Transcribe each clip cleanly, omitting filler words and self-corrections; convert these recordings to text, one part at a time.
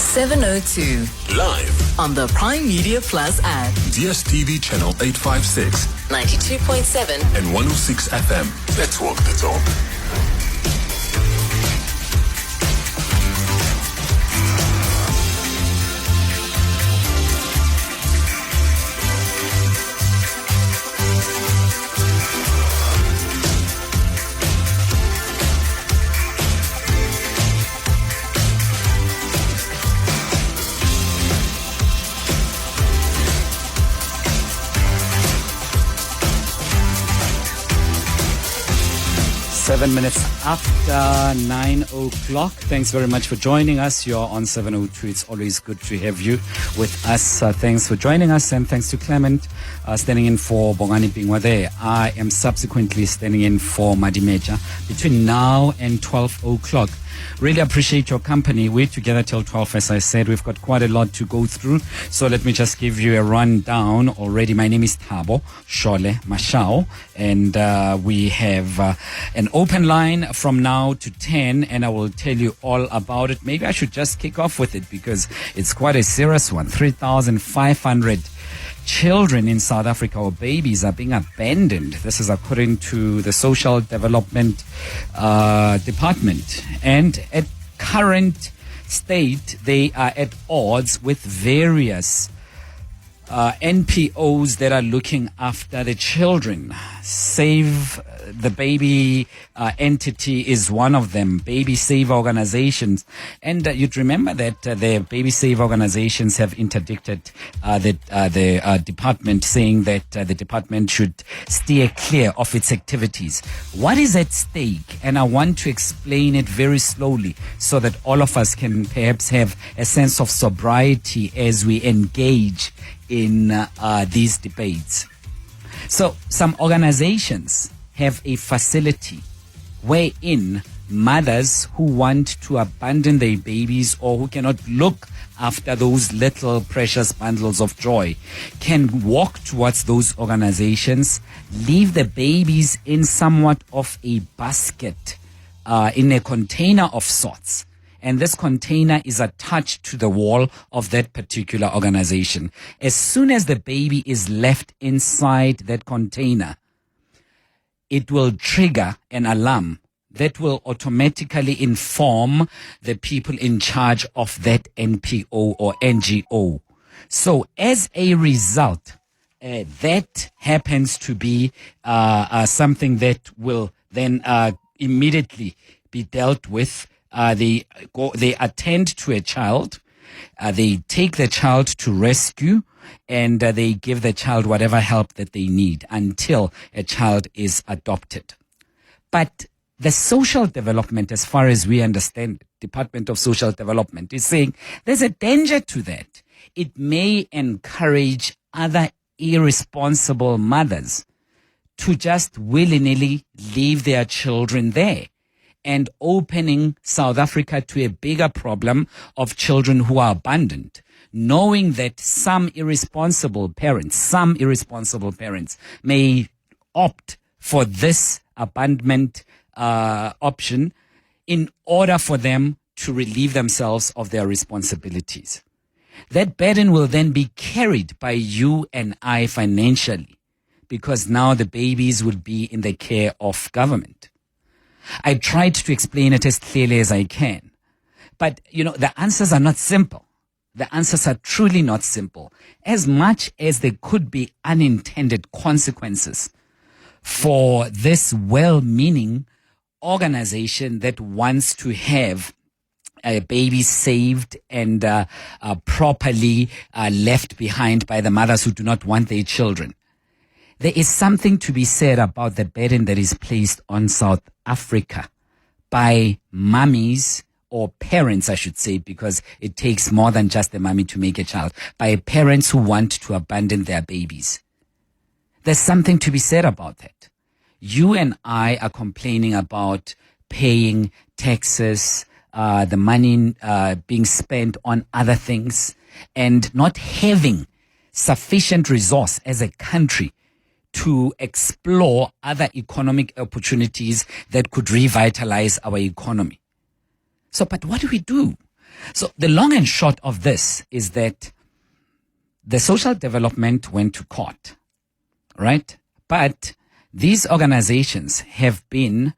702. Live On the Prime Media Plus app. DSTV channel 856, 92.7. and 106 FM. Let's walk the talk. Seven minutes after 9 o'clock. Thanks very much for joining us. You're on 702. It's always good to have you with us. Thanks for joining us, and thanks to Clement standing in for Bongani Bingwade. I am subsequently standing in for Madimeja between now and 12 o'clock. Really appreciate your company. We're together till 12, as I said. We've got quite a lot to go through. So let me just give you a rundown already. My name is Thabo Shole-Mashao, and we have an open line from now to 10, and I will tell you all about it. Maybe I should just kick off with it because it's quite a serious one. 3,500 children in South Africa, or babies, are being abandoned. This is according to the Social Development Department. And at current state, they are at odds with various NPOs that are looking after the children. Save the Baby entity is one of them, Baby Save organizations. And you'd remember that the Baby Save organizations have interdicted the department, saying that the department should steer clear of its activities. What is at stake? And I want to explain it very slowly so that all of us can perhaps have a sense of sobriety as we engage in these debates. So some organizations have a facility wherein mothers who want to abandon their babies or who cannot look after those little precious bundles of joy can walk towards those organizations, leave the babies in somewhat of a basket, in a container of sorts. And this container is attached to the wall of that particular organization. As soon as the baby is left inside that container, it will trigger an alarm that will automatically inform the people in charge of that NPO or NGO. So as a result, that happens to be something that will then immediately be dealt with. They attend to a child, they take the child to rescue, and they give the child whatever help that they need until a child is adopted. But the social development, as far as we understand, Department of Social Development is saying there's a danger to that. It may encourage other irresponsible mothers to just willy-nilly leave their children there, and opening South Africa to a bigger problem of children who are abandoned, knowing that some irresponsible parents may opt for this abandonment option in order for them to relieve themselves of their responsibilities. That burden will then be carried by you and I financially, because now the babies will be in the care of government. I tried to explain it as clearly as I can. But, the answers are not simple. The answers are truly not simple. As much as there could be unintended consequences for this well-meaning organization that wants to have babies saved and properly left behind by the mothers who do not want their children. There is something to be said about the burden that is placed on South Africa by mummies, or parents, I should say, because it takes more than just a mummy to make a child, by parents who want to abandon their babies. There's something to be said about that. You and I are complaining about paying taxes, the money being spent on other things, and not having sufficient resource as a country to explore other economic opportunities that could revitalize our economy. So, but what do we do? So the long and short of this is that the social development went to court, right? But these organizations have been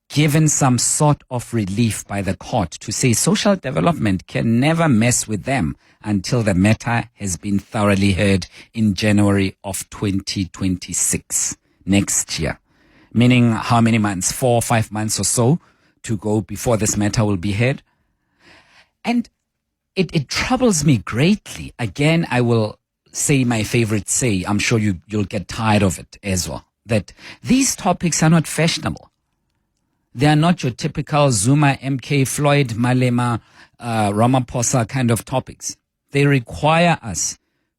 given some sort of relief by the court to say social development can never mess with them until the matter has been thoroughly heard in January of 2026, next year. Meaning how many months? 4 or 5 months or so to go before this matter will be heard. And it troubles me greatly. Again, I will say my favorite say. I'm sure you'll get tired of it as well. That these topics are not fashionable. They are not your typical Zuma, MK, Floyd, Malema, Ramaphosa kind of topics. They require us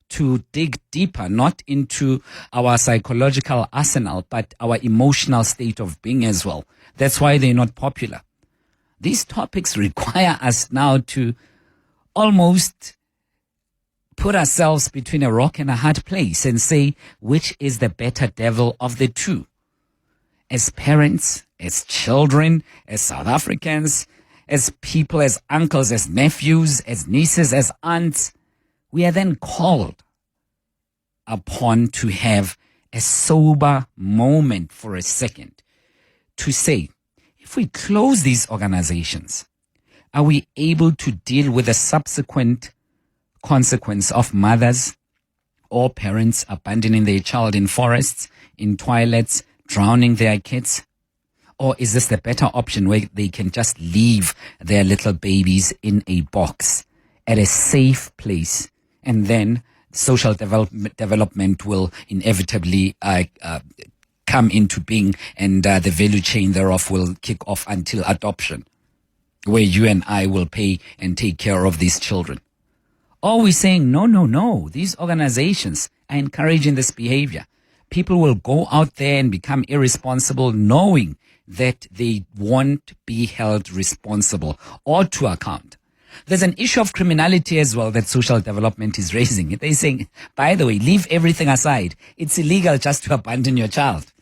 to dig deeper, not into our psychological arsenal, but our emotional state of being as well. That's why they're not popular. These topics require us now to almost put ourselves between a rock and a hard place and say, which is the better devil of the two? As parents, as children, as South Africans, as people, as uncles, as nephews, as nieces, as aunts, we are then called upon to have a sober moment for a second to say, if we close these organizations, are we able to deal with the subsequent consequence of mothers or parents abandoning their child in forests, in toilets, drowning their kids? Or is this the better option where they can just leave their little babies in a box at a safe place, and then social development will inevitably come into being, and the value chain thereof will kick off until adoption, where you and I will pay and take care of these children? Or we're saying, no, these organizations are encouraging this behavior. People will go out there and become irresponsible knowing that they won't be held responsible or to account. There's an issue of criminality as well that social development is raising. They're saying, by the way, leave everything aside. It's illegal just to abandon your child.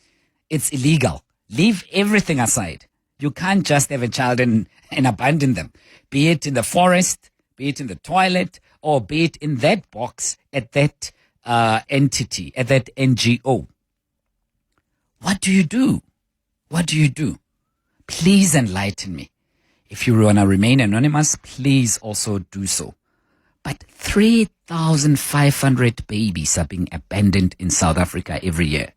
It's illegal. Leave everything aside. You can't just have a child and abandon them, be it in the forest, be it in the toilet, or be it in that box at that entity, at that NGO. What do you do? What do you do? Please enlighten me. If you want to remain anonymous, please also do so. But 3,500 babies are being abandoned in South Africa every year.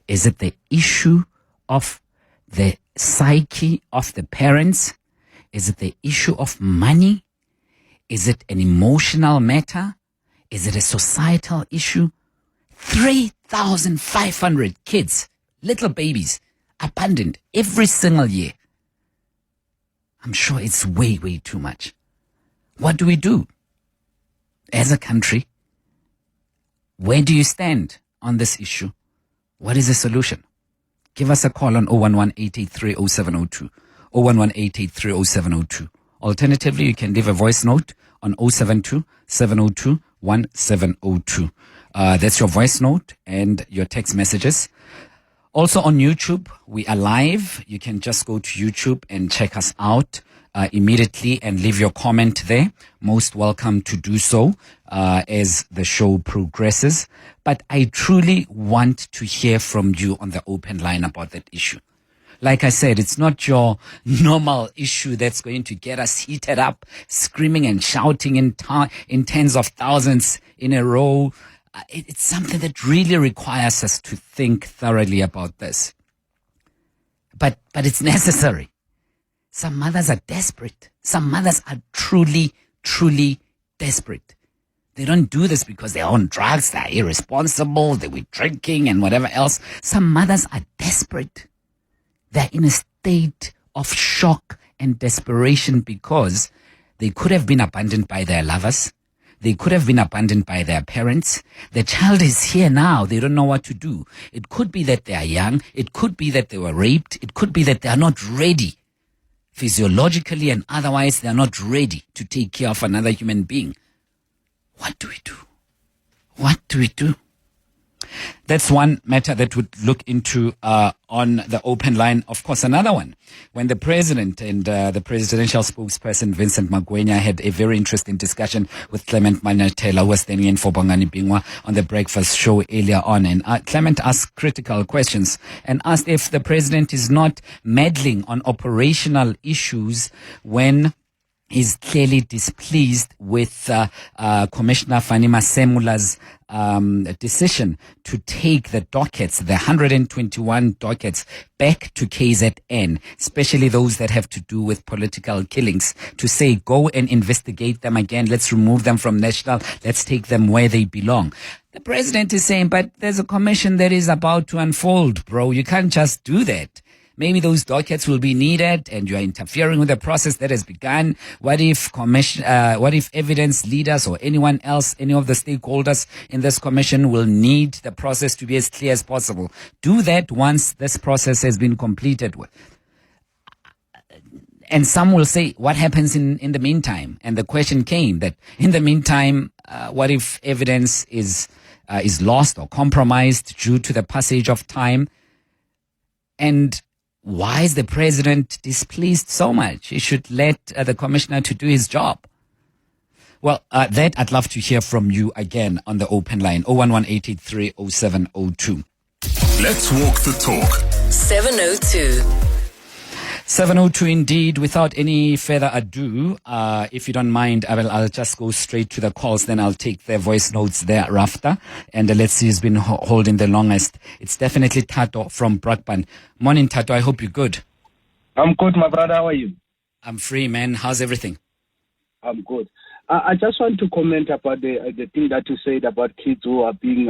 Is it the issue of the psyche of the parents? Is it the issue of money? Is it an emotional matter? Is it a societal issue? 3,500 kids, little babies, abandoned every single year. I'm sure it's way, way too much. What do we do? As a country, where do you stand on this issue? What is the solution? Give us a call on 011-883-0702, 011-883-0702. Alternatively, you can leave a voice note on 072-702-1702. That's your voice note and your text messages. Also on YouTube, we are live. You can just go to YouTube and check us out immediately and leave your comment there. Most welcome to do so as the show progresses. But I truly want to hear from you on the open line about that issue. Like I said, it's not your normal issue that's going to get us heated up, screaming and shouting in tens of thousands in a row. It's something that really requires us to think thoroughly about this. But it's necessary. Some mothers are desperate. Some mothers are truly, truly desperate. They don't do this because they're on drugs, they're irresponsible, they were drinking and whatever else. Some mothers are desperate. They're in a state of shock and desperation because they could have been abandoned by their lovers. They could have been abandoned by their parents. The child is here now. They don't know what to do. It could be that they are young. It could be that they were raped. It could be that they are not ready. Physiologically and otherwise, they are not ready to take care of another human being. What do we do? What do we do? That's one matter that would look into on the open line. Of course, another one, when the president and the presidential spokesperson Vincent Magwenya had a very interesting discussion with Clement Manyathela, who was standing in for Bongani Bingwa on the breakfast show earlier on. And Clement asked critical questions and asked if the president is not meddling on operational issues when he's clearly displeased with Commissioner Fani Masemula's decision to take the dockets, the 121 dockets, back to KZN, especially those that have to do with political killings, to say, go and investigate them again. Let's remove them from national. Let's take them where they belong. The president is saying, but there's a commission that is about to unfold, bro. You can't just do that. Maybe those dockets will be needed and you are interfering with the process that has begun. What if evidence leaders or anyone else, any of the stakeholders in this commission will need the process to be as clear as possible? Do that once this process has been completed with. And some will say, what happens in the meantime? And the question came that in the meantime, what if evidence is lost or compromised due to the passage of time? And why is the president displeased so much? He should let the commissioner to do his job. Well, that I'd love to hear from you again on the open line, 011-883-0702. Let's walk the talk. 702. 702 indeed. Without any further ado, if you don't mind, I'll just go straight to the calls. Then I'll take the voice notes thereafter. And let's see who's been holding the longest. It's definitely Tato from Brakpan. Morning, Tato. I hope you're good. I'm good, my brother. How are you? I'm free, man. How's everything? I'm good. I just want to comment about the thing that you said about kids who are being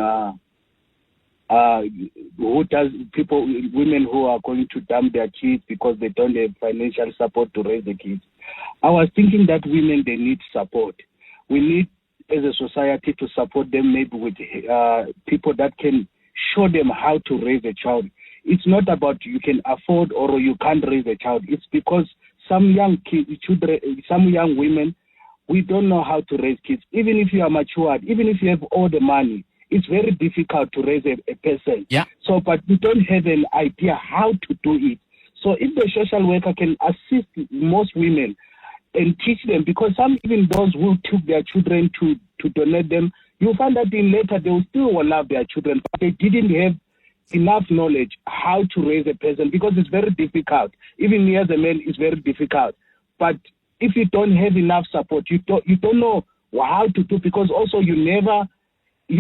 women who are going to dump their kids because they don't have financial support to raise the kids. I was thinking that women, they need support. We need, as a society, to support them maybe with people that can show them how to raise a child. It's not about you can afford or you can't raise a child. It's because some young women, we don't know how to raise kids. Even if you are matured, even if you have all the money, it's very difficult to raise a person. Yeah. So, but we don't have an idea how to do it. So if the social worker can assist most women and teach them, because some, even those who took their children to donate them, you find that in later they will still love their children, but they didn't have enough knowledge how to raise a person, because it's very difficult. Even me as a man, it's very difficult. But if you don't have enough support, you don't know how to do, because also you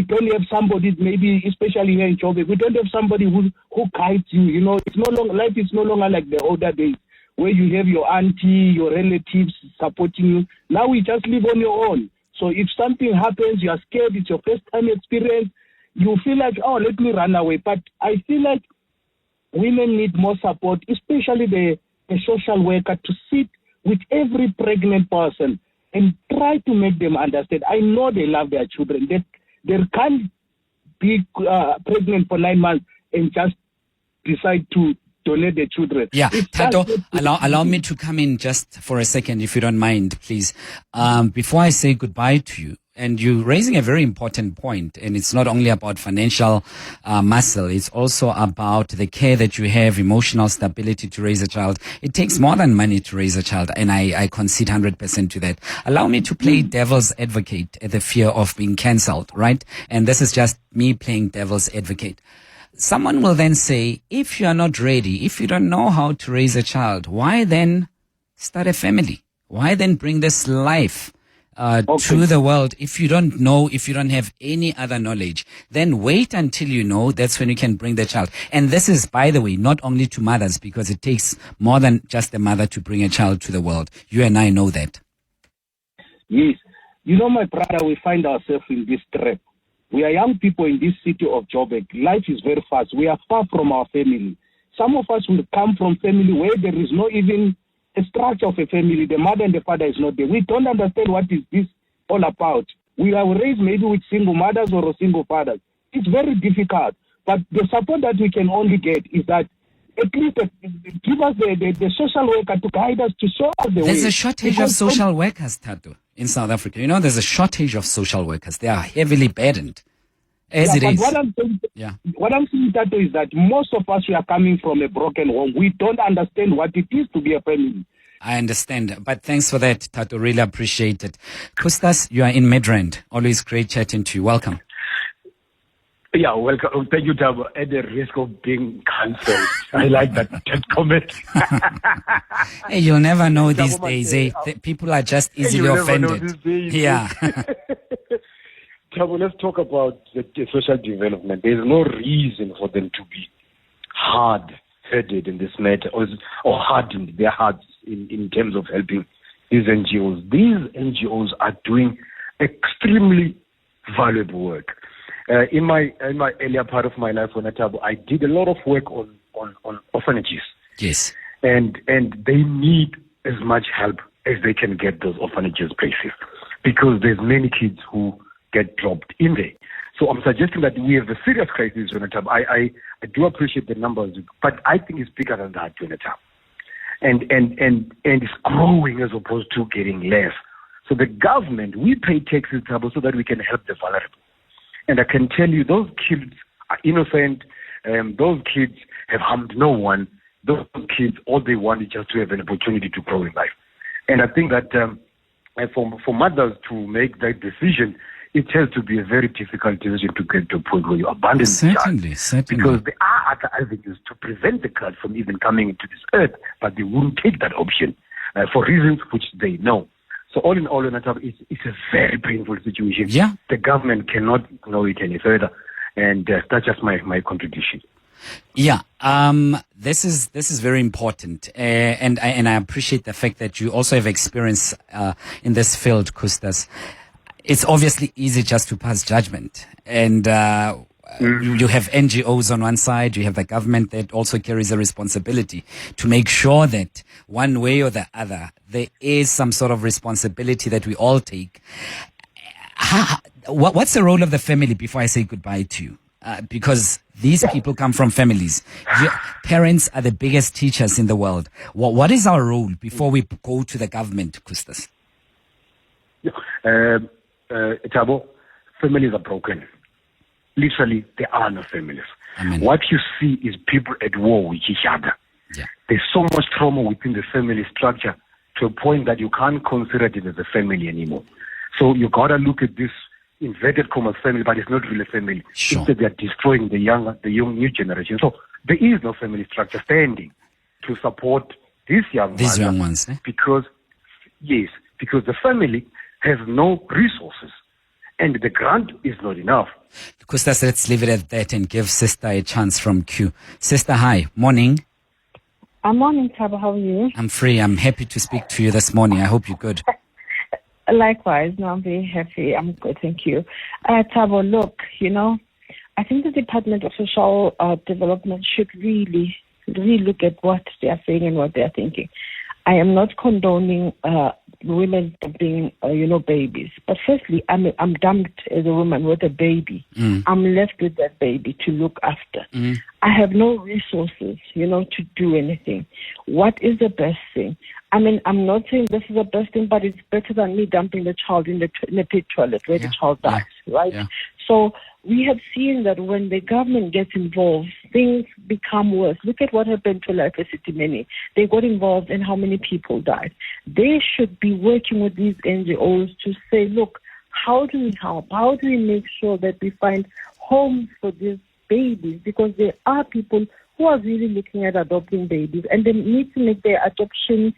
don't have somebody, maybe especially here in Joburg, we don't have somebody who guides you. You know, it's no longer, life is no longer like the older days where you have your auntie, your relatives supporting you. Now we just live on your own. So if something happens, you are scared, it's your first time experience, you feel like, oh, let me run away. But I feel like women need more support, especially the social worker, to sit with every pregnant person and try to make them understand. I know they love their children. They can't be pregnant for 9 months and just decide to donate their children. Yeah, Tato, allow me to come in just for a second, if you don't mind, please. Before I say goodbye to you, and you're raising a very important point, and it's not only about financial muscle, it's also about the care that you have, emotional stability to raise a child. It takes more than money to raise a child, and I concede 100% to that. Allow me to play devil's advocate at the fear of being cancelled, right? And this is just me playing devil's advocate. Someone will then say, if you are not ready, if you don't know how to raise a child, why then start a family? Why then bring this life to the world if you don't know, if you don't have any other knowledge? Then wait until you know. That's when you can bring the child. And this is, by the way, not only to mothers, because it takes more than just a mother to bring a child to the world. You and I know that. Yes. You know, my brother, we find ourselves in this trap. We are young people in this city of Joburg. Life is very fast. We are far from our family. Some of us will come from family where there is no even a structure of a family. The mother and the father is not there. We don't understand what is this all about. We are raised maybe with single mothers or single fathers. It's very difficult. But the support that we can only get is that at least give us the social worker to guide us, to show us the way. There's a shortage of social workers, Tato, in South Africa. You know, there's a shortage of social workers. They are heavily burdened. As it but is. What I'm saying, Tato, is that most of us, we are coming from a broken home. We don't understand what it is to be a family. I understand. But thanks for that, Tato. Really appreciate it. Kustas, you are in Midrand. Always great chatting to you. Welcome. Yeah, welcome. Thank you, Thabo. At the risk of being cancelled, I like that comment. Hey, you'll never know these days. People are just easily offended. Yeah. Thabo, let's talk about the social development. There's no reason for them to be hard-headed in this matter or hardened their hearts in terms of helping these NGOs. These NGOs are doing extremely valuable work. In my earlier part of my life, when I did a lot of work on orphanages. Yes. And they need as much help as they can get those orphanages places, because there's many kids who get dropped in there. So I'm suggesting that we have a serious crisis, Jonathan. I do appreciate the numbers, but I think it's bigger than that, Jonathan. And it's growing as opposed to getting less. So the government, we pay taxes, so that we can help the vulnerable. And I can tell you, those kids are innocent. Those kids have harmed no one. Those kids, all they want is just to have an opportunity to grow in life. And I think that for mothers to make that decision, it has to be a very difficult decision to get to a point where you abandon the child. Certainly. Because there are other avenues to prevent the child from even coming into this earth, but they wouldn't take that option for reasons which they know. So all in all, it's a very painful situation. Yeah. The government cannot ignore it any further. And that's just my contribution. Yeah, this is very important, and I appreciate the fact that you also have experience in this field, Kustas. It's obviously easy just to pass judgment, and you have NGOs on one side, you have the government that also carries a responsibility to make sure that one way or the other there is some sort of responsibility that we all take. What's the role of the family before I say goodbye to you? Because these people come from families. Parents are the biggest teachers in the world. What is our role before we go to the government, Kustas? Thabo, families are broken. Literally, there are no families. Amen. What you see is people at war with each other. Yeah. There's so much trauma within the family structure to a point that you can't consider it as a family anymore. So you gotta look at this inverted commas family, but it's not really a family. Sure. Instead, they're destroying the young new generation. So there is no family structure standing to support these young ones. Because the family has no resources, and the grant is not enough. Kustas, let's leave it at that and give Sister a chance from Q. Sister, hi. Morning. Morning, Thabo. How are you? I'm free. I'm happy to speak to you this morning. I hope you're good. Likewise. No, I'm very happy. I'm good. Thank you. Thabo, look, I think the Department of Social Development should really look at what they are saying and what they are thinking. I am not condoning women being, babies. But firstly, I'm dumped as a woman with a baby. I'm left with that baby to look after. I have no resources, to do anything. What is the best thing? I'm not saying this is the best thing, but it's better than me dumping the child in the pit toilet where the child dies, right? Yeah. So we have seen that when the government gets involved, things become worse. Look at what happened to Life City Many. They got involved and how many people died. They should be working with these NGOs to say, look, how do we help? How do we make sure that we find homes for these babies? Because there are people who are really looking at adopting babies, and they need to make their adoption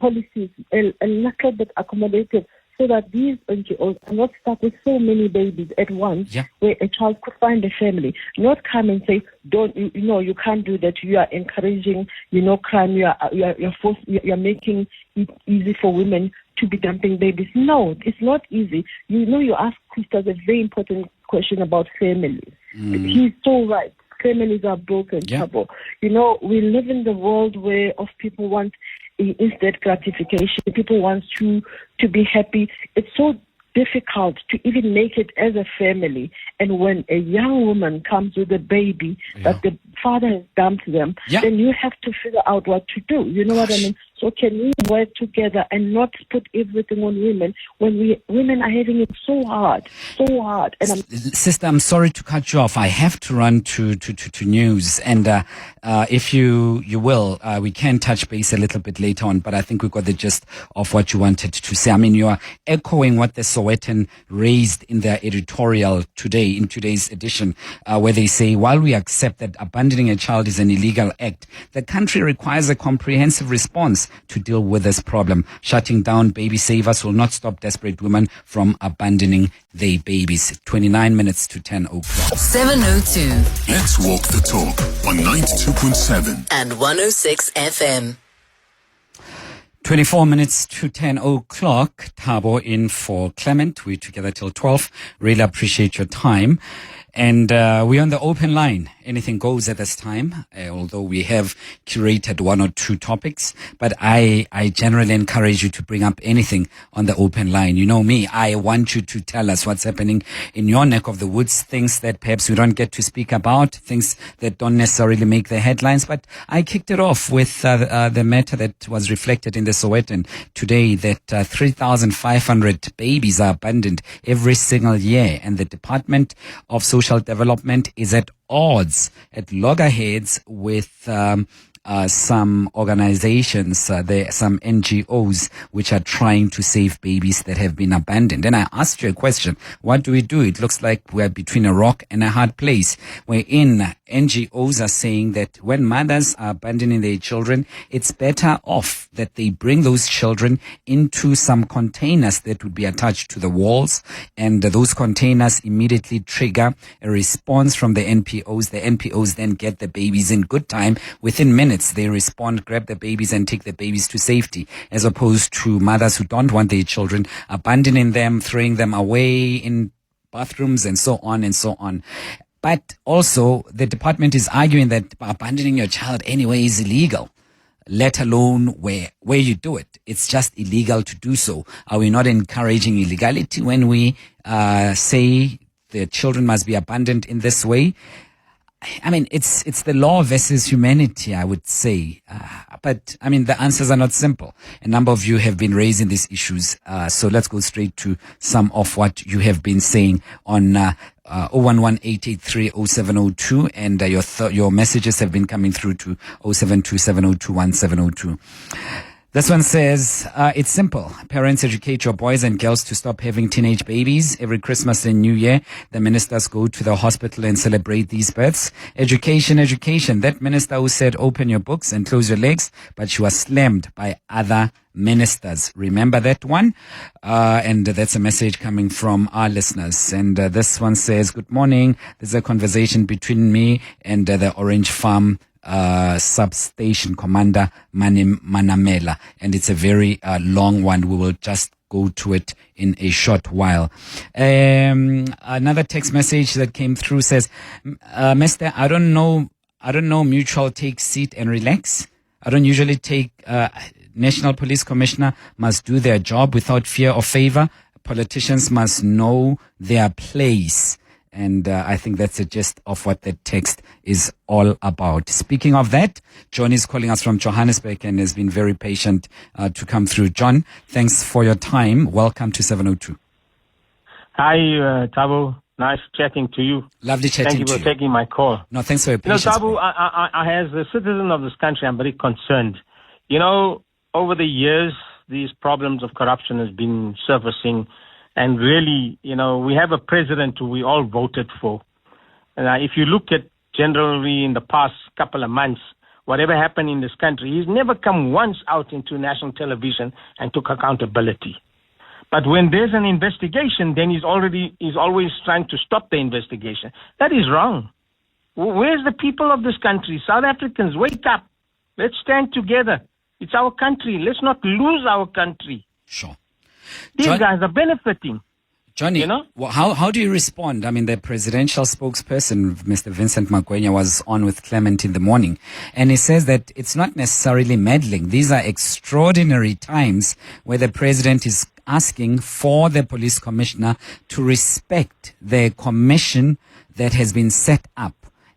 policies a little bit accommodative so that these NGOs are not stuck with so many babies at once, where a child could find a family. Not come and say, you can't do that. You are encouraging, crime. You're making it easy for women to be dumping babies. No, it's not easy. You asked Kustas a very important question about families. He's so right. Families are broken, trouble. We live in the world where people want instant gratification. People want to be happy. It's so difficult to even make it as a family. And when a young woman comes with a baby that the father has dumped them, then you have to figure out what to do. You know what I mean? So can we work together and not put everything on women when women are having it so hard. And Sister, I'm sorry to cut you off. I have to run to news. And if you will, we can touch base a little bit later on, but I think we got the gist of what you wanted to say. I mean, you are echoing what the Sowetan raised in their editorial today, in today's edition, where they say, while we accept that abandoning a child is an illegal act, the country requires a comprehensive response to deal with this problem. Shutting down baby savers will not stop desperate women from abandoning their babies. 29 minutes to 10 o'clock. 702 Let's walk the talk on 92.7 and 106 FM. 24 minutes to 10 o'clock. Thabo in for Clement. We're together till 12. Really appreciate your time. And we're on the open line. Anything goes at this time, although we have curated one or two topics. But I generally encourage you to bring up anything on the open line. You know me, I want you to tell us what's happening in your neck of the woods, things that perhaps we don't get to speak about, things that don't necessarily make the headlines. But I kicked it off with the matter that was reflected in the Sowetan today, that 3,500 babies are abandoned every single year. And the Department of Social Development is at odds, at loggerheads with some organizations, some NGOs which are trying to save babies that have been abandoned. And I asked you a question. What do we do? It looks like we're between a rock and a hard place, wherein NGOs are saying that when mothers are abandoning their children, it's better off that they bring those children into some containers that would be attached to the walls, and those containers immediately trigger a response from the NPOs. The NPOs then get the babies in good time. Within minutes, they respond, grab the babies and take the babies to safety, as opposed to mothers who don't want their children, abandoning them, throwing them away in bathrooms and so on and so on. But also, the department is arguing that abandoning your child anyway is illegal, let alone where you do it. It's just illegal to do so. Are we not encouraging illegality when we say the children must be abandoned in this way? I mean, it's the law versus humanity, I would say. But, I mean, the answers are not simple. A number of you have been raising these issues. So let's go straight to some of what you have been saying on 011-883-0702. And your messages have been coming through to 072-702-1702. This one says, it's simple. Parents, educate your boys and girls to stop having teenage babies. Every Christmas and New Year, the ministers go to the hospital and celebrate these births. Education, education. That minister who said, open your books and close your legs, but she was slammed by other ministers. Remember that one? And that's a message coming from our listeners. And this one says, good morning. There's a conversation between me and the Orange Farm substation commander Manamela, and it's a very long one. We will just go to it in a short while. Another text message that came through says, Mister, I don't know mutual take seat and relax. I don't usually take National Police Commissioner must do their job without fear or favor. Politicians must know their place. And I think that's the gist of what the text is all about. Speaking of that, John is calling us from Johannesburg and has been very patient to come through. John, thanks for your time. Welcome to 702. Hi, Thabo. Nice chatting to you. Lovely chatting to you. Thank you for taking my call. No, thanks for your patience. Thabo, I, as a citizen of this country, I'm very concerned. Over the years, these problems of corruption has been surfacing. And really, we have a president who we all voted for. And if you look at generally in the past couple of months, whatever happened in this country, he's never come once out into national television and took accountability. But when there's an investigation, then he's always trying to stop the investigation. That is wrong. Where's the people of this country? South Africans, wake up. Let's stand together. It's our country. Let's not lose our country. Sure. These guys are benefiting. Johnny, how do you respond? I mean, the presidential spokesperson, Mr. Vincent Magwenya, was on with Clement in the morning, and he says that it's not necessarily meddling. These are extraordinary times where the president is asking for the police commissioner to respect the commission that has been set up.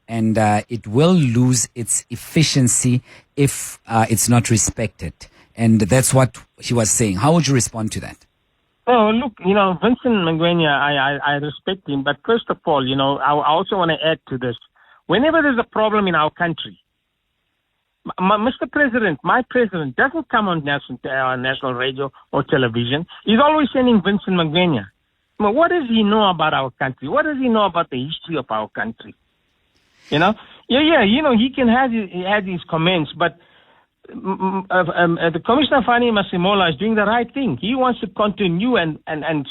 And it will lose its efficiency if it's not respected. And that's what he was saying. How would you respond to that? Oh, look, Vincent Mangwenya, I respect him. But first of all, I also want to add to this. Whenever there's a problem in our country, Mr. President, my president, doesn't come on national radio or television. He's always sending Vincent Mangwenya. What does he know about our country? What does he know about the history of our country? He can have his comments, but the Commissioner Fani Masimola is doing the right thing. He wants to continue and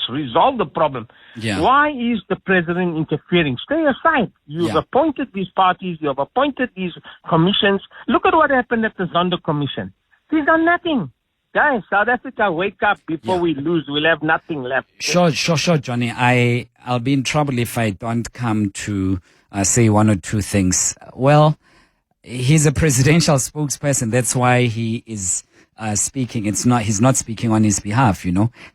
resolve the problem. Yeah. Why is the president interfering? Stay aside. You've appointed these parties. You have appointed these commissions. Look at what happened at the Zondo Commission. He's done nothing. Guys, South Africa, wake up before we lose. We'll have nothing left. Sure, Johnny. I'll be in trouble if I don't come to say one or two things. Well, he's a presidential spokesperson. That's why he is speaking. He's not speaking on his behalf,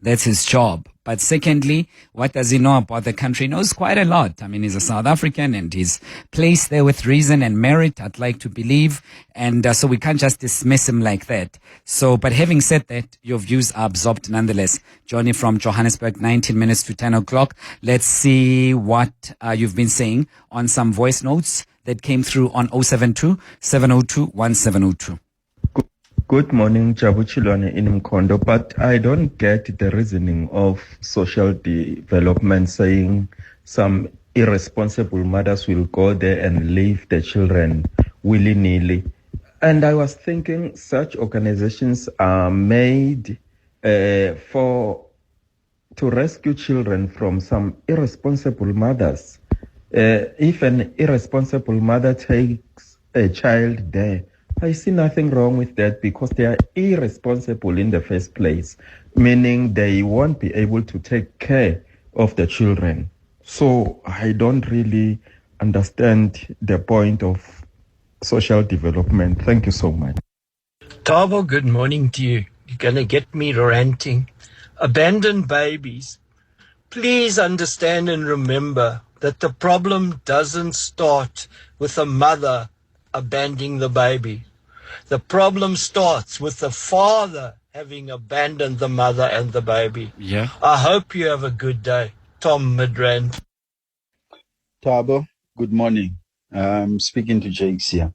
That's his job. But secondly, what does he know about the country? He knows quite a lot. I mean, he's a South African and he's placed there with reason and merit, I'd like to believe. And so we can't just dismiss him like that. So, but having said that, your views are absorbed nonetheless. Johnny from Johannesburg, 19 minutes to 10 o'clock. Let's see what you've been saying on some voice notes that came through on 072-702-1702. Good morning, Jabuchilwane in Mkondo, but I don't get the reasoning of social development saying some irresponsible mothers will go there and leave the children willy-nilly. And I was thinking such organizations are made to rescue children from some irresponsible mothers. If an irresponsible mother takes a child there, I see nothing wrong with that because they are irresponsible in the first place, meaning they won't be able to take care of the children. So I don't really understand the point of social development. Thank you so much. Thabo, good morning to you. You're going to get me ranting. Abandoned babies. Please understand and remember that the problem doesn't start with a mother abandoning the baby. The problem starts with the father having abandoned the mother and the baby. Yeah. I hope you have a good day. Tom Midrand. Thabo, good morning. Speaking to Jakes here.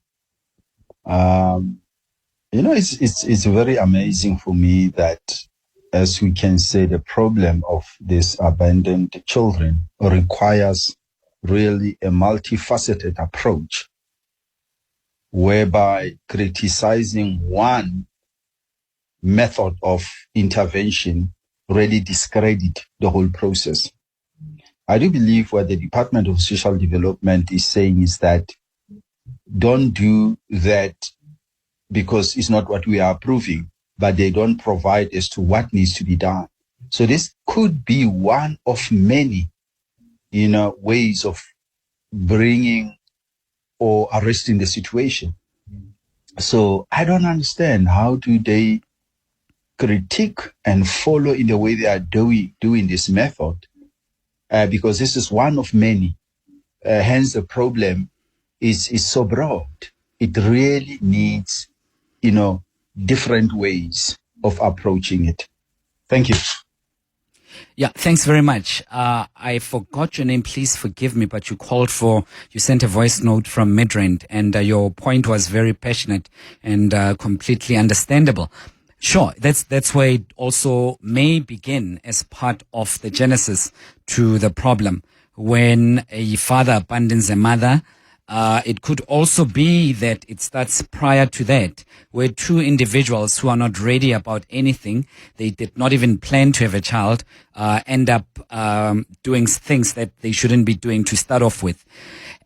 It's very amazing for me that, as we can say, the problem of these abandoned children requires really a multifaceted approach, whereby criticizing one method of intervention really discredit the whole process. I do believe what the Department of Social Development is saying is that don't do that because it's not what we are approving, but they don't provide as to what needs to be done. So this could be one of many, ways of bringing or arresting the situation. So I don't understand, how do they critique and follow in the way they are doing this method? Because this is one of many. Hence the problem is so broad. It really needs, different ways of approaching it. Thank you. Yeah, thanks very much. I forgot your name. Please forgive me, but you sent a voice note from Midrand, and your point was very passionate and completely understandable. Sure, that's where it also may begin as part of the genesis to the problem. When a father abandons a mother, it could also be that it starts prior to that, where two individuals who are not ready about anything, they did not even plan to have a child, end up doing things that they shouldn't be doing to start off with.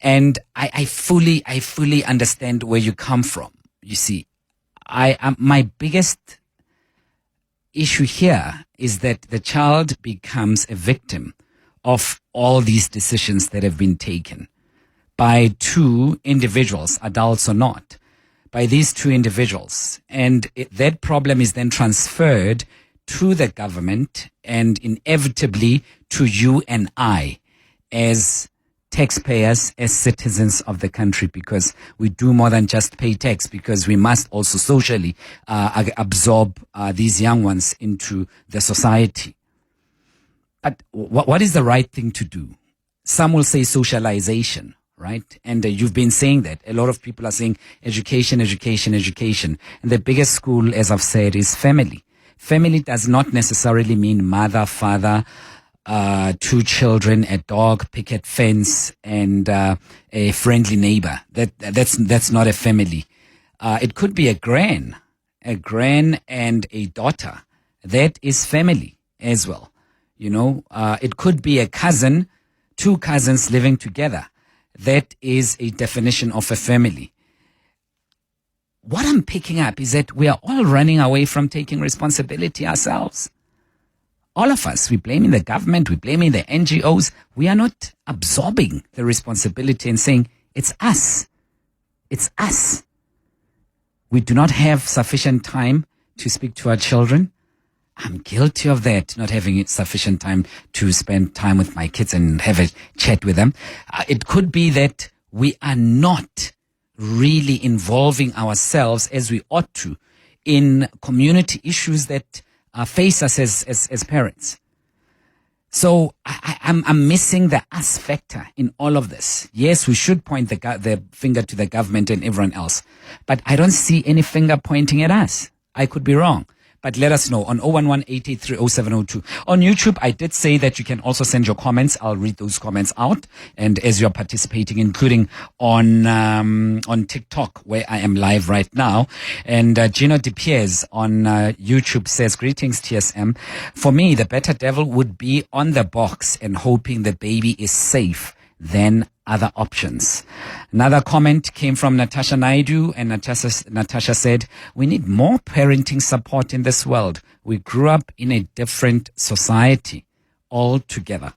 And I fully understand where you come from. You see, my biggest issue here is that the child becomes a victim of all these decisions that have been taken by two individuals, adults or not, by these two individuals. And that problem is then transferred to the government and inevitably to you and I as taxpayers as citizens of the country, because we do more than just pay tax, because we must also socially absorb these young ones into the society. But what is the right thing to do? Some will say socialization, right? And you've been saying that. A lot of people are saying education, education, education. And the biggest school, as I've said, is family. Family does not necessarily mean mother, father, 2 children, a dog, picket fence, and a friendly neighbor. That's not a family. It could be a gran and a daughter. That is family as well. It could be a cousin, 2 cousins living together. That is a definition of a family. What I'm picking up is that we are all running away from taking responsibility ourselves. All of us, we're blaming the government, we're blaming the NGOs. We are not absorbing the responsibility and saying, it's us. It's us. We do not have sufficient time to speak to our children. I'm guilty of that, not having sufficient time to spend time with my kids and have a chat with them. It could be that we are not really involving ourselves as we ought to in community issues that face us as parents. So I'm missing the us factor in all of this. Yes, we should point the finger to the government and everyone else, but I don't see any finger pointing at us. I could be wrong. But let us know on 011-883-0702. On YouTube, I did say that you can also send your comments. I'll read those comments out. And as you're participating, including on TikTok, where I am live right now. And Gino De Piers on YouTube says, greetings, TSM. For me, the better devil would be on the box and hoping the baby is safe than other options. Another comment came from Natasha Naidu, and Natasha said, we need more parenting support in this world. We grew up in a different society. All together.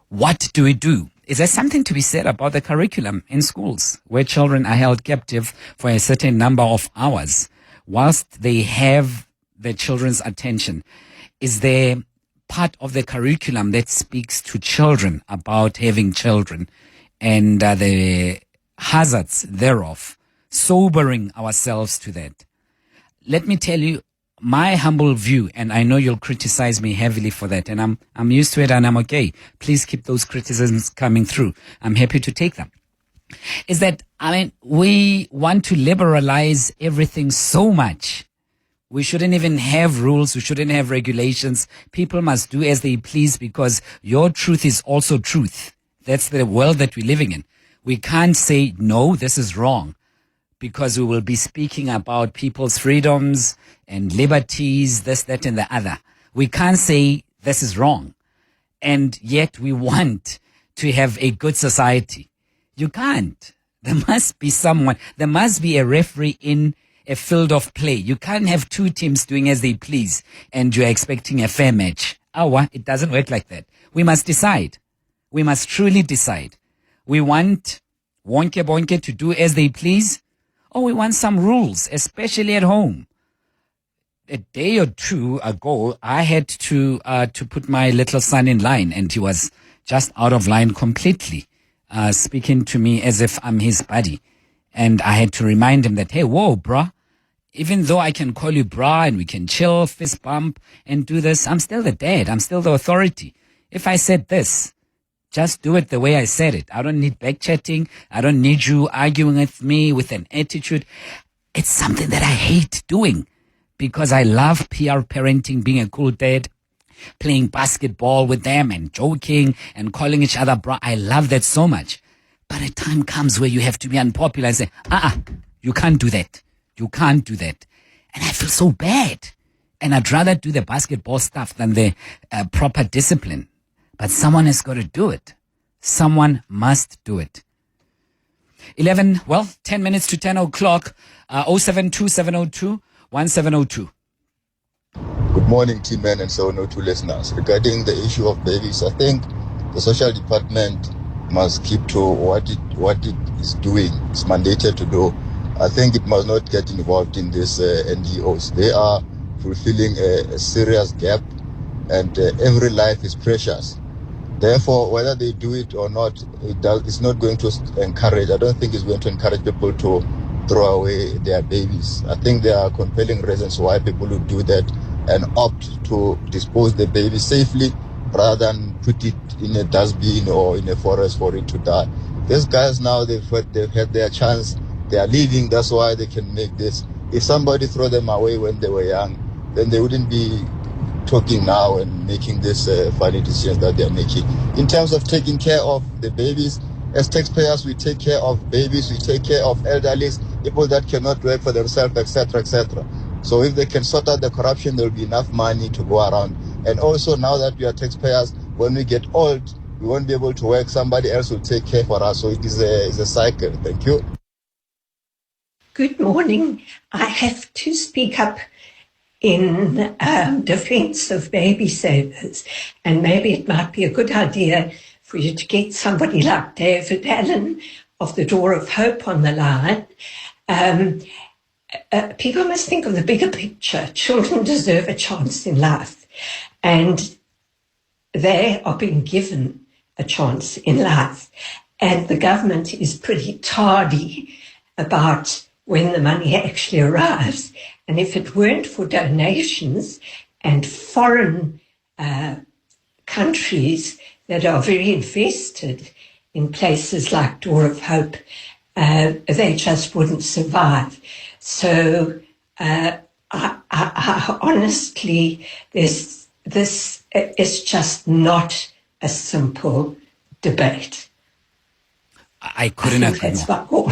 What do we do? Is there something to be said about the curriculum in schools where children are held captive for a certain number of hours whilst they have their children's attention? Is there part of the curriculum that speaks to children about having children and the hazards thereof, sobering ourselves to that? Let me tell you my humble view, and I know you'll criticize me heavily for that, and I'm used to it and I'm okay. Please keep those criticisms coming through. I'm happy to take them. Is that, we want to liberalize everything so much. We shouldn't even have rules. We shouldn't have regulations. People must do as they please because your truth is also truth. That's the world that we're living in. We can't say, no, this is wrong, because we will be speaking about people's freedoms and liberties, this, that, and the other. We can't say this is wrong. And yet we want to have a good society. You can't. There must be someone. There must be a referee in a field of play. You can't have 2 teams doing as they please and you're expecting a fair match. It doesn't work like that. We must decide. We must truly decide. We want wonke bonke to do as they please, or we want some rules, especially at home. A day or 2 ago, I had to put my little son in line, and he was just out of line completely, speaking to me as if I'm his buddy. And I had to remind him that, hey, whoa, bruh, even though I can call you bruh and we can chill, fist bump and do this, I'm still the dad. I'm still the authority. If I said this, just do it the way I said it. I don't need back-chatting. I don't need you arguing with me with an attitude. It's something that I hate doing because I love PR parenting, being a cool dad, playing basketball with them and joking and calling each other bruh. I love that so much. But a time comes where you have to be unpopular and say, you can't do that. You can't do that. And I feel so bad. And I'd rather do the basketball stuff than the proper discipline. But someone has got to do it. Someone must do it. 10 minutes to 10 o'clock. 072-702-1702. Good morning, T-Man and 702 listeners. Regarding the issue of babies, I think the social department must keep to what it is doing. It's mandated to do. I think it must not get involved in these NGOs. They are fulfilling a serious gap, and every life is precious. Therefore, whether they do it or not, it's not going to encourage. I don't think it's going to encourage people to throw away their babies. I think there are compelling reasons why people would do that and opt to dispose the baby safely rather than put it in a dustbin or in a forest for it to die. These guys now, they've had their chance. They are leaving. That's why they can make this. If somebody threw them away when they were young, then they wouldn't be talking now and making this funny decisions that they're making. In terms of taking care of the babies, as taxpayers, we take care of babies, we take care of elderly, people that cannot work for themselves, etc., etc. So if they can sort out the corruption, there will be enough money to go around. And also, now that we are taxpayers, when we get old, we won't be able to work. Somebody else will take care for us. So it is a cycle. Thank you. Good morning. I have to speak up in defense of baby savers, and maybe it might be a good idea for you to get somebody like David Allen of the Door of Hope on the line. People must think of the bigger picture. Children deserve a chance in life, and they are being given a chance in life. And the government is pretty tardy about when the money actually arrives. And if it weren't for donations and foreign countries that are very invested in places like Door of Hope, they just wouldn't survive. So I honestly, this is just not a simple debate. I couldn't agree more.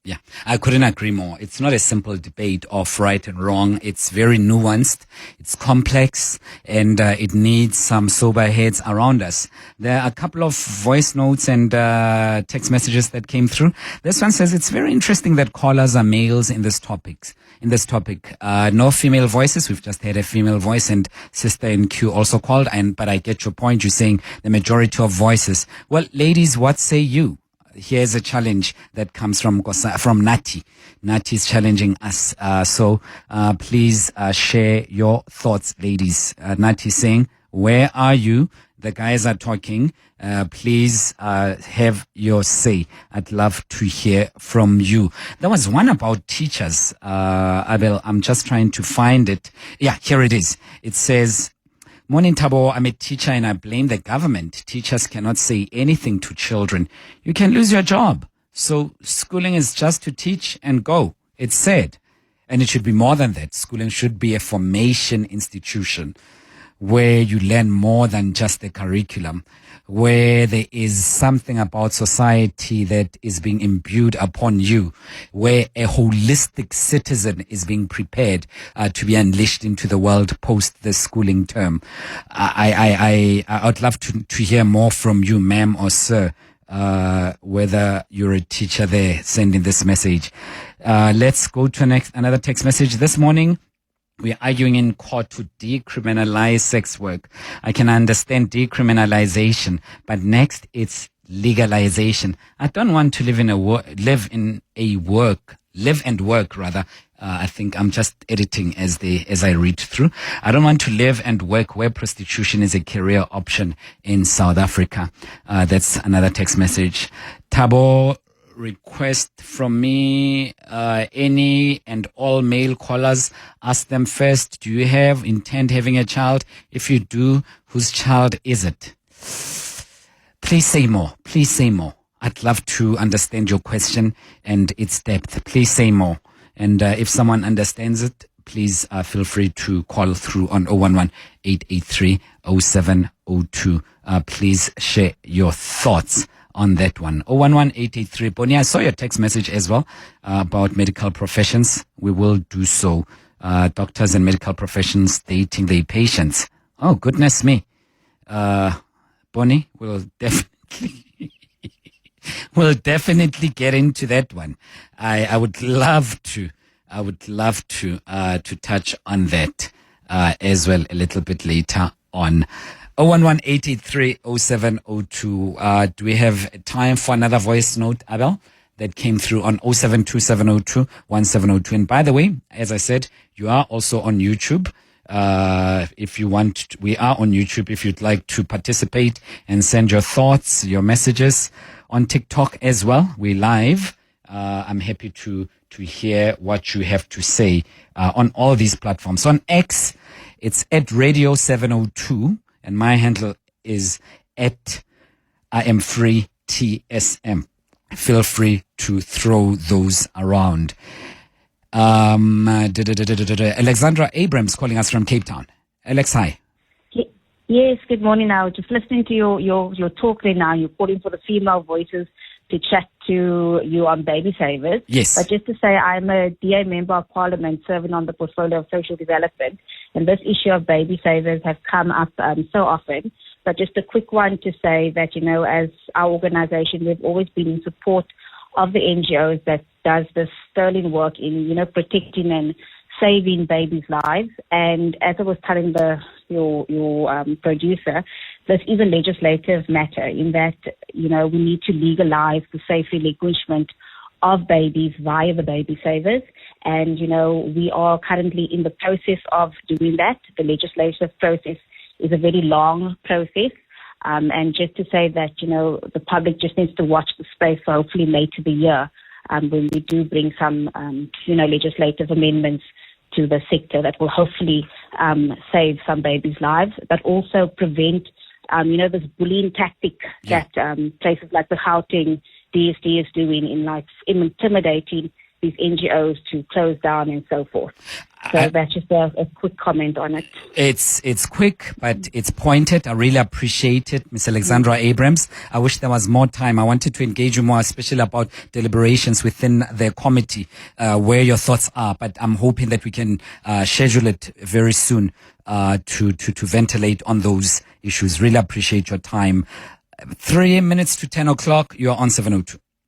Yeah, I couldn't agree more. It's not a simple debate of right and wrong. It's very nuanced, it's complex, and it needs some sober heads around us. There are a couple of voice notes and text messages that came through. This one says, it's very interesting that callers are males in this topic. No female voices. We've just had a female voice, and Sister in Q also called, but I get your point. You're saying the majority of voices. Well, ladies, what say you? Here's a challenge that comes from Nati. Nati is challenging us. So please share your thoughts, ladies. Nati is saying, where are you? The guys are talking. Please have your say. I'd love to hear from you. There was one about teachers. Abel, I'm just trying to find it. Yeah, here it is. It says, morning, Thabo. I'm a teacher and I blame the government. Teachers cannot say anything to children. You can lose your job. So schooling is just to teach and go. It's sad. And it should be more than that. Schooling should be a formation institution where you learn more than just the curriculum, where there is something about society that is being imbued upon you, where a holistic citizen is being prepared to be unleashed into the world post the schooling term. I'd love to hear more from you, ma'am or sir, whether you're a teacher there sending this message. Let's go to another text message this morning. We're arguing in court to decriminalize sex work. I can understand decriminalization, but next it's legalization. I don't want to live and work. I think I'm just editing as I read through. I don't want to live and work where prostitution is a career option in South Africa. That's another text message. Thabo, request from me, any and all male callers, ask them first, do you intend having a child? If you do, whose child is it? Please say more. I'd love to understand your question and its depth. Please say more. And if someone understands it, please feel free to call through on 011-883-0702. Please share your thoughts on that one. 011-883. Bonnie, I saw your text message as well about medical professions. We will do so. Doctors and medical professions dating their patients. Oh, goodness me. Bonnie, we'll definitely get into that one. I would love to touch on that as well a little bit later on. 011-883-0702. Do we have time for another voice note, Abel, that came through on 072702-1702? And by the way, as I said, you are also on YouTube. If you want, we are on YouTube. If you'd like to participate and send your thoughts, your messages on TikTok as well, we're live. I'm happy to hear what you have to say on all these platforms. On X, it's at Radio 702, and my handle is at I am free TSM. Feel free to throw those around. Alexandra Abrams calling us from Cape Town. Alex, hi. Yes, good morning. Now, just listening to your talk there now. You're calling for the female voices to chat to you on baby savers. Yes. But just to say, I'm a DA member of Parliament serving on the portfolio of social development, and this issue of baby savers has come up so often. But just a quick one to say that, as our organization, we've always been in support of the NGOs that does this sterling work in, protecting and saving babies' lives. And as I was telling your producer, this is a legislative matter in that, we need to legalize the safe relinquishment of babies via the baby savers. And, we are currently in the process of doing that. The legislative process is a very long process. And just to say that, the public just needs to watch the space for hopefully later the year when we do bring some, legislative amendments to the sector that will hopefully save some babies' lives, but also prevent, this bullying tactic that places like the Gauteng DSD is doing in intimidating these NGOs to close down and so forth. So that's just a quick comment on it. It's quick, but it's pointed. I really appreciate it, Ms. Alexandra Abrams. I wish there was more time. I wanted to engage you more, especially about deliberations within the committee, where your thoughts are. But I'm hoping that we can schedule it very soon to ventilate on those issues. Really appreciate your time. 3 minutes to 10 o'clock. You're on 702.